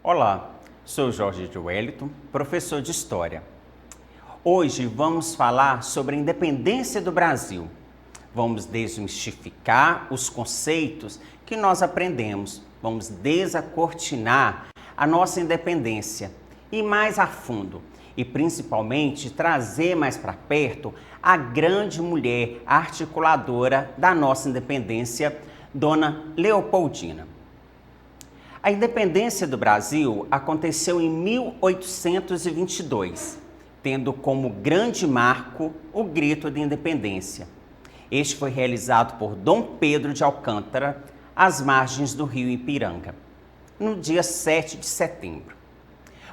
Olá, sou Jorge de Wellington, professor de História. Hoje vamos falar sobre a independência do Brasil. Vamos desmistificar os conceitos que nós aprendemos. Vamos desacortinar a nossa independência e mais a fundo. E principalmente trazer mais para perto a grande mulher articuladora da nossa independência, Dona Leopoldina. A independência do Brasil aconteceu em 1822, tendo como grande marco o Grito de Independência. Este foi realizado por Dom Pedro de Alcântara, às margens do rio Ipiranga, no dia 7 de setembro.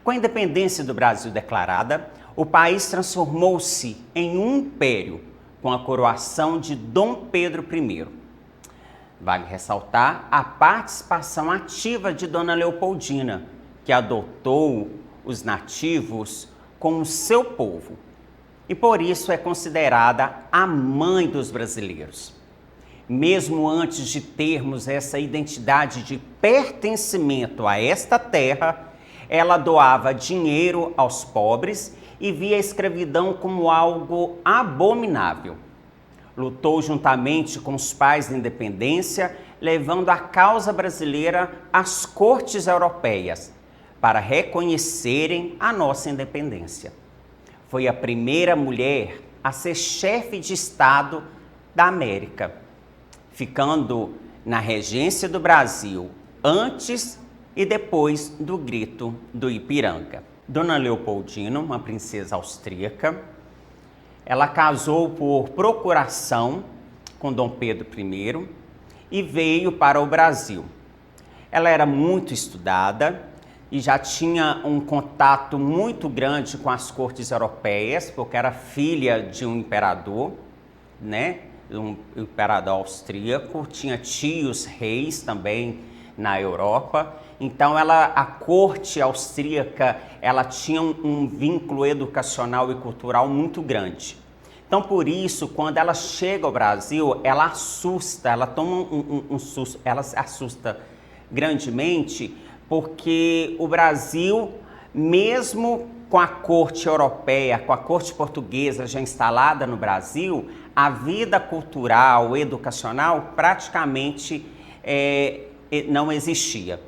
Com a independência do Brasil declarada, o país transformou-se em um império, com a coroação de Dom Pedro I. Vale ressaltar a participação ativa de Dona Leopoldina, que adotou os nativos como seu povo e por isso é considerada a mãe dos brasileiros. Mesmo antes de termos essa identidade de pertencimento a esta terra, ela doava dinheiro aos pobres e via a escravidão como algo abominável. Lutou juntamente com os pais da independência, levando a causa brasileira às cortes europeias para reconhecerem a nossa independência. Foi a primeira mulher a ser chefe de Estado da América, ficando na regência do Brasil antes e depois do Grito do Ipiranga. Dona Leopoldina, uma princesa austríaca, ela casou por procuração com Dom Pedro I e veio para o Brasil. Ela era muito estudada e já tinha um contato muito grande com as cortes europeias, porque era filha de um imperador, um imperador austríaco, tinha tios reis também na Europa. Então a corte austríaca, ela tinha um vínculo educacional e cultural muito grande. Então por isso, quando ela chega ao Brasil, ela assusta, ela toma um susto, ela se assusta grandemente, porque o Brasil, mesmo com a corte europeia, com a corte portuguesa já instalada no Brasil, a vida cultural, educacional praticamente não existia.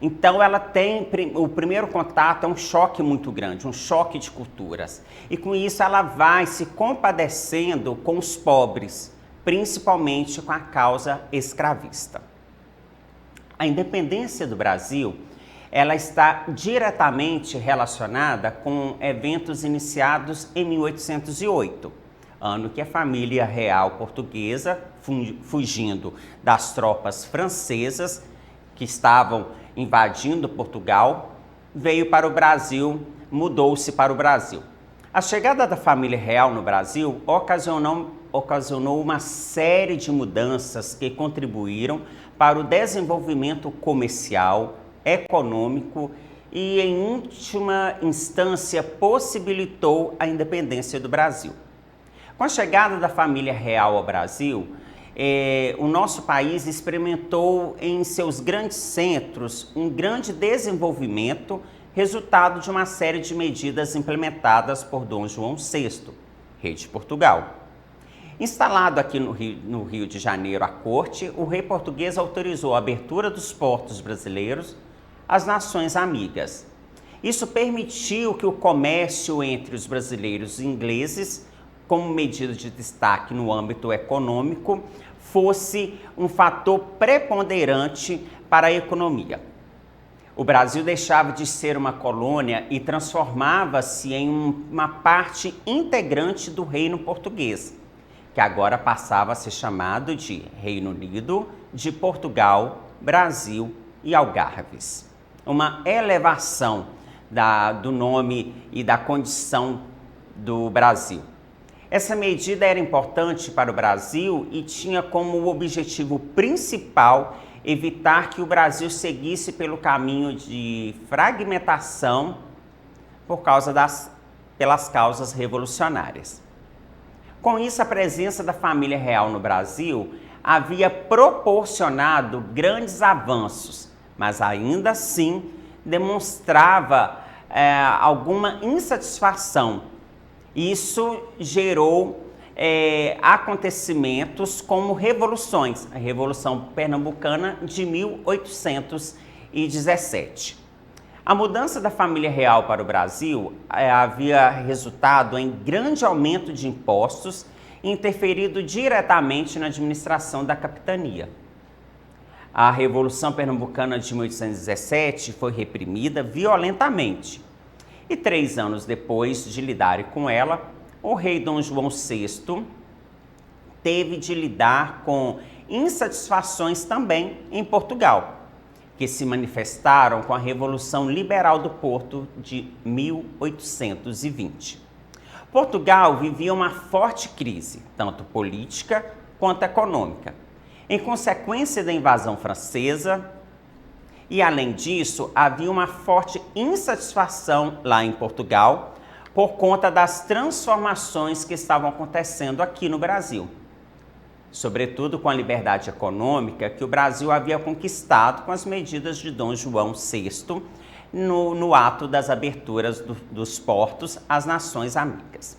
Então ela tem, o primeiro contato é um choque muito grande, um choque de culturas. E com isso ela vai se compadecendo com os pobres, principalmente com a causa escravista. A independência do Brasil, ela está diretamente relacionada com eventos iniciados em 1808, ano que a família real portuguesa, fugindo das tropas francesas que estavam invadindo Portugal, veio para o Brasil, mudou-se para o Brasil. A chegada da família real no Brasil ocasionou uma série de mudanças que contribuíram para o desenvolvimento comercial, econômico e, em última instância, possibilitou a independência do Brasil. Com a chegada da família real ao Brasil, o nosso país experimentou em seus grandes centros um grande desenvolvimento, resultado de uma série de medidas implementadas por Dom João VI, rei de Portugal. Instalado aqui no Rio de Janeiro a corte, o rei português autorizou a abertura dos portos brasileiros às nações amigas. Isso permitiu que o comércio entre os brasileiros e ingleses, como medida de destaque no âmbito econômico, fosse um fator preponderante para a economia. O Brasil deixava de ser uma colônia e transformava-se em uma parte integrante do reino português, que agora passava a ser chamado de Reino Unido de Portugal, Brasil e Algarves. Uma elevação do nome e da condição do Brasil. Essa medida era importante para o Brasil e tinha como objetivo principal evitar que o Brasil seguisse pelo caminho de fragmentação pelas causas revolucionárias. Com isso, a presença da família real no Brasil havia proporcionado grandes avanços, mas ainda assim demonstrava alguma insatisfação. Isso gerou acontecimentos como revoluções, a Revolução Pernambucana de 1817. A mudança da família real para o Brasil havia resultado em grande aumento de impostos e interferido diretamente na administração da capitania. A Revolução Pernambucana de 1817 foi reprimida violentamente e 3 anos depois de lidarem com ela, o rei Dom João VI teve de lidar com insatisfações também em Portugal, que se manifestaram com a Revolução Liberal do Porto de 1820. Portugal vivia uma forte crise, tanto política quanto econômica, em consequência da invasão francesa, e além disso, havia uma forte insatisfação lá em Portugal por conta das transformações que estavam acontecendo aqui no Brasil. Sobretudo com a liberdade econômica que o Brasil havia conquistado com as medidas de Dom João VI no ato das aberturas dos portos às nações amigas.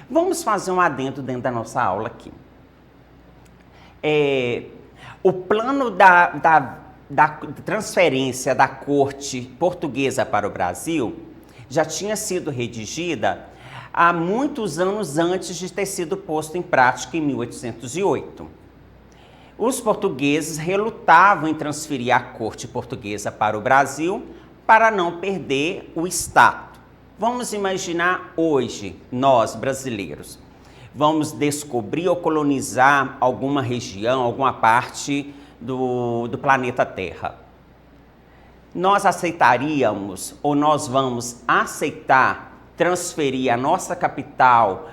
Vamos fazer um adendo dentro da nossa aula aqui. O plano da transferência da corte portuguesa para o Brasil já tinha sido redigida há muitos anos antes de ter sido posto em prática em 1808. Os portugueses relutavam em transferir a corte portuguesa para o Brasil para não perder o status. Vamos imaginar hoje, nós brasileiros, vamos descobrir ou colonizar alguma região, alguma parte do planeta Terra. Nós aceitaríamos ou nós vamos aceitar transferir a nossa capital,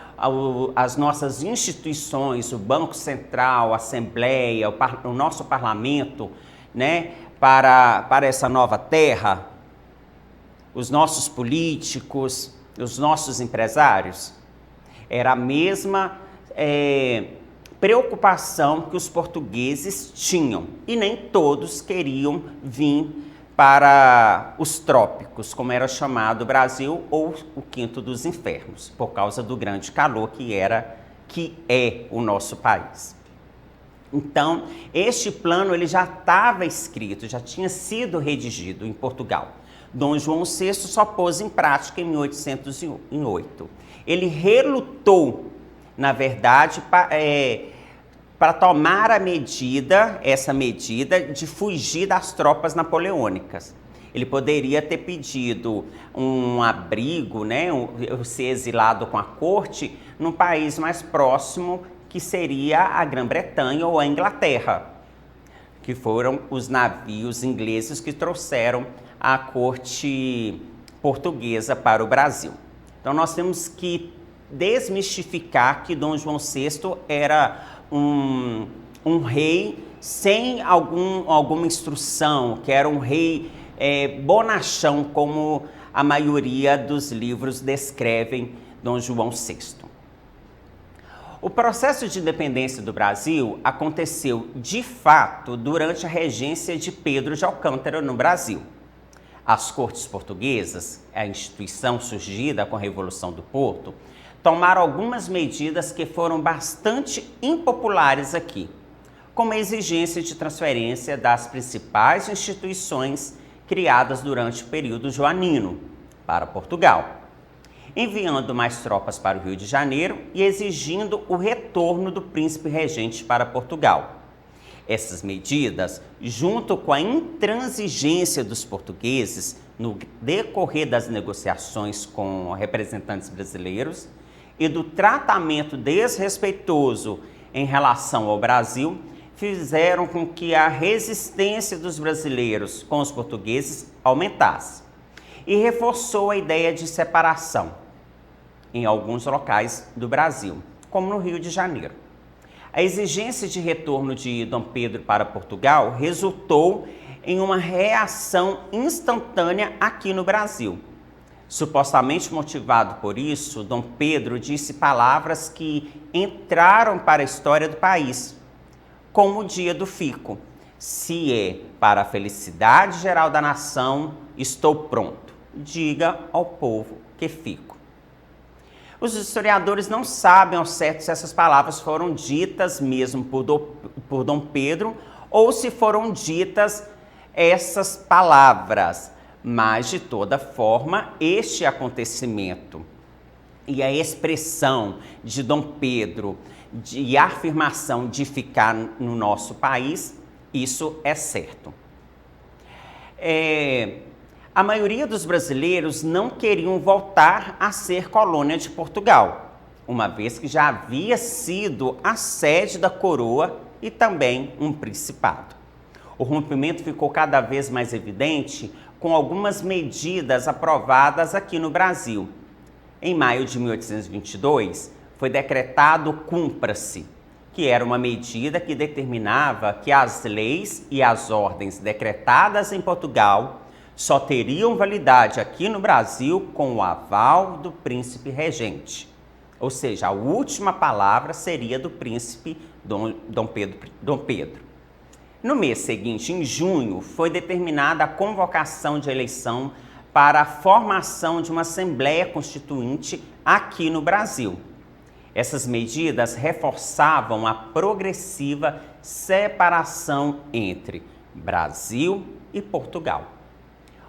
as nossas instituições, o Banco Central, a Assembleia, o nosso parlamento, né, para essa nova terra? Os nossos políticos, os nossos empresários? Era a mesma preocupação que os portugueses tinham, e nem todos queriam vir para os trópicos, como era chamado o Brasil, ou o quinto dos infernos, por causa do grande calor que é o nosso país. Então, este plano ele já estava escrito, já tinha sido redigido em Portugal. Dom João VI só pôs em prática em 1808. Ele relutou, na verdade, para tomar essa medida de fugir das tropas napoleônicas. Ele poderia ter pedido um abrigo, né, ser exilado com a corte, num país mais próximo, que seria a Grã-Bretanha ou a Inglaterra, que foram os navios ingleses que trouxeram a corte portuguesa para o Brasil. Então nós temos que desmistificar que Dom João VI era um rei sem alguma instrução, que era um rei bonachão, como a maioria dos livros descrevem Dom João VI. O processo de independência do Brasil aconteceu, de fato, durante a regência de Pedro de Alcântara no Brasil. As cortes portuguesas, a instituição surgida com a Revolução do Porto, tomaram algumas medidas que foram bastante impopulares aqui, como a exigência de transferência das principais instituições criadas durante o período joanino para Portugal, enviando mais tropas para o Rio de Janeiro e exigindo o retorno do príncipe regente para Portugal. Essas medidas, junto com a intransigência dos portugueses no decorrer das negociações com representantes brasileiros e do tratamento desrespeitoso em relação ao Brasil, fizeram com que a resistência dos brasileiros com os portugueses aumentasse e reforçou a ideia de separação em alguns locais do Brasil, como no Rio de Janeiro. A exigência de retorno de Dom Pedro para Portugal resultou em uma reação instantânea aqui no Brasil. Supostamente motivado por isso, Dom Pedro disse palavras que entraram para a história do país, como o dia do fico: se é para a felicidade geral da nação, estou pronto. Diga ao povo que fico. Os historiadores não sabem ao certo se essas palavras foram ditas mesmo por Dom Pedro ou se foram ditas essas palavras, mas de toda forma, este acontecimento e a expressão de Dom Pedro e a afirmação de ficar no nosso país, isso é certo. A maioria dos brasileiros não queriam voltar a ser colônia de Portugal, uma vez que já havia sido a sede da coroa e também um principado. O rompimento ficou cada vez mais evidente com algumas medidas aprovadas aqui no Brasil. Em maio de 1822, foi decretado o Cumpra-se, que era uma medida que determinava que as leis e as ordens decretadas em Portugal só teriam validade aqui no Brasil com o aval do príncipe regente. Ou seja, a última palavra seria do príncipe Dom Pedro. No mês seguinte, em junho, foi determinada a convocação de eleição para a formação de uma Assembleia Constituinte aqui no Brasil. Essas medidas reforçavam a progressiva separação entre Brasil e Portugal.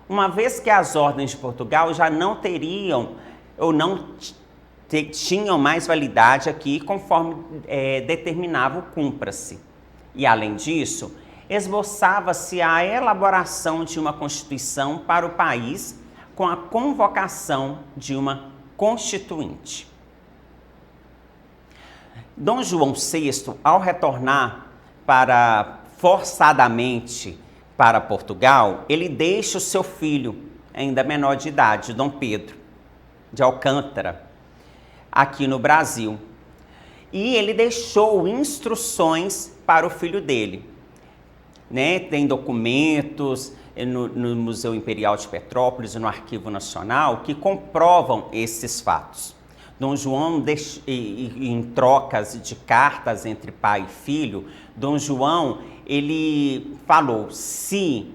Uma vez que as ordens de Portugal já não teriam ou não tinham mais validade aqui, conforme determinava o Cumpra-se. E, além disso, esboçava-se a elaboração de uma Constituição para o país com a convocação de uma Constituinte. Dom João VI, ao retornar forçadamente para Portugal, ele deixa o seu filho, ainda menor de idade, Dom Pedro de Alcântara, aqui no Brasil. E ele deixou instruções para o filho dele. Tem documentos no Museu Imperial de Petrópolis e no Arquivo Nacional que comprovam esses fatos. Dom João, em trocas de cartas entre pai e filho, Dom João, ele falou, se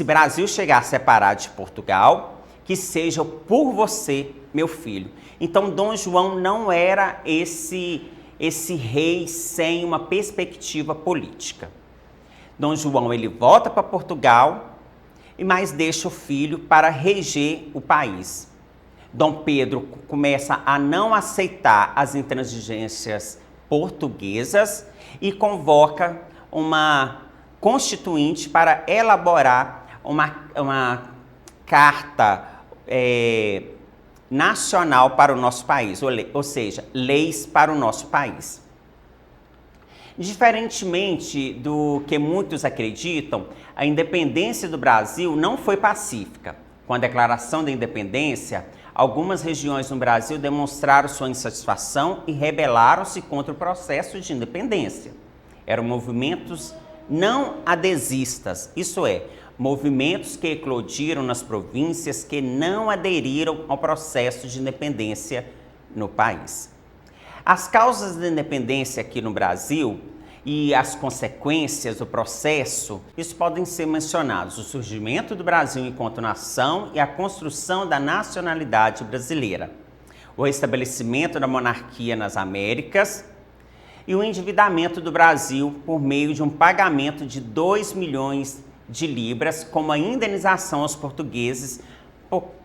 Brasil chegar a separar de Portugal, que seja por você, meu filho. Então, Dom João não era esse rei sem uma perspectiva política. Dom João, ele volta para Portugal, mas deixa o filho para reger o país. Dom Pedro começa a não aceitar as intransigências portuguesas e convoca uma constituinte para elaborar uma carta nacional para o nosso país, ou seja, leis para o nosso país. Diferentemente do que muitos acreditam, a independência do Brasil não foi pacífica. Com a declaração da independência, algumas regiões no Brasil demonstraram sua insatisfação e rebelaram-se contra o processo de independência. Eram movimentos não adesistas, isso é, movimentos que eclodiram nas províncias que não aderiram ao processo de independência no país. As causas da independência aqui no Brasil e as consequências do processo, isso podem ser mencionados: o surgimento do Brasil enquanto nação e a construção da nacionalidade brasileira, o estabelecimento da monarquia nas Américas e o endividamento do Brasil por meio de um pagamento de 2 milhões de libras como a indenização aos portugueses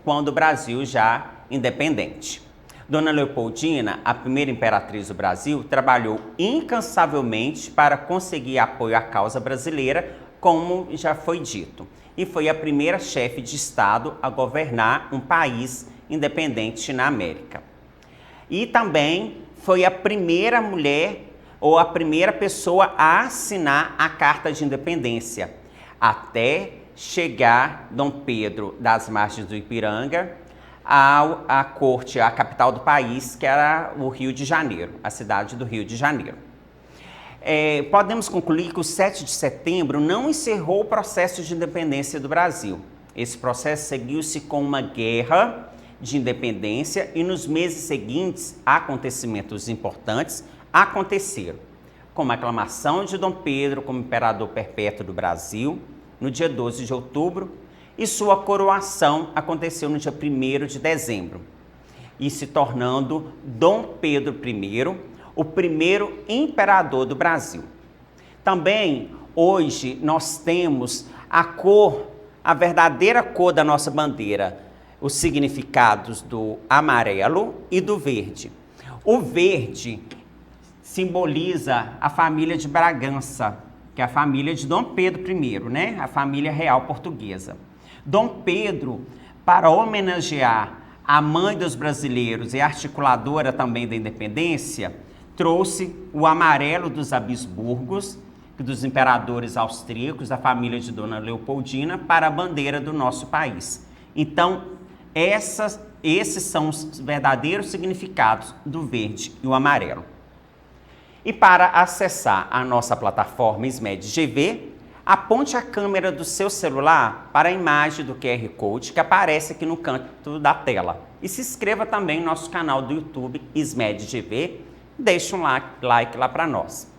quando o Brasil já independente. Dona Leopoldina, a primeira imperatriz do Brasil, trabalhou incansavelmente para conseguir apoio à causa brasileira, como já foi dito, e foi a primeira chefe de Estado a governar um país independente na América. E também foi a primeira mulher ou a primeira pessoa a assinar a Carta de Independência, até chegar Dom Pedro das Margens do Ipiranga à corte, à capital do país, que era o Rio de Janeiro, a cidade do Rio de Janeiro. Podemos concluir que o 7 de setembro não encerrou o processo de independência do Brasil. Esse processo seguiu-se com uma guerra de independência e nos meses seguintes acontecimentos importantes aconteceram. como a aclamação de Dom Pedro como imperador perpétuo do Brasil, no dia 12 de outubro, e sua coroação aconteceu no dia 1º de dezembro, e se tornando Dom Pedro I, o primeiro imperador do Brasil. Também, hoje, nós temos a cor, a verdadeira cor da nossa bandeira, os significados do amarelo e do verde. O verde simboliza a família de Bragança, que é a família de Dom Pedro I, né? A família real portuguesa. Dom Pedro, para homenagear a mãe dos brasileiros e articuladora também da independência, trouxe o amarelo dos Habsburgos, dos imperadores austríacos, da família de Dona Leopoldina, para a bandeira do nosso país. Então, esses são os verdadeiros significados do verde e o amarelo. E para acessar a nossa plataforma SMED GV, aponte a câmera do seu celular para a imagem do QR Code que aparece aqui no canto da tela. E se inscreva também no nosso canal do YouTube SMED GV. Deixe um like lá para nós.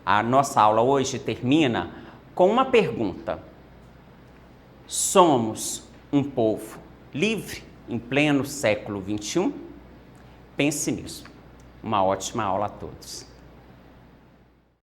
A nossa aula hoje termina com uma pergunta. Somos um povo livre em pleno século XXI? Pense nisso. Uma ótima aula a todos.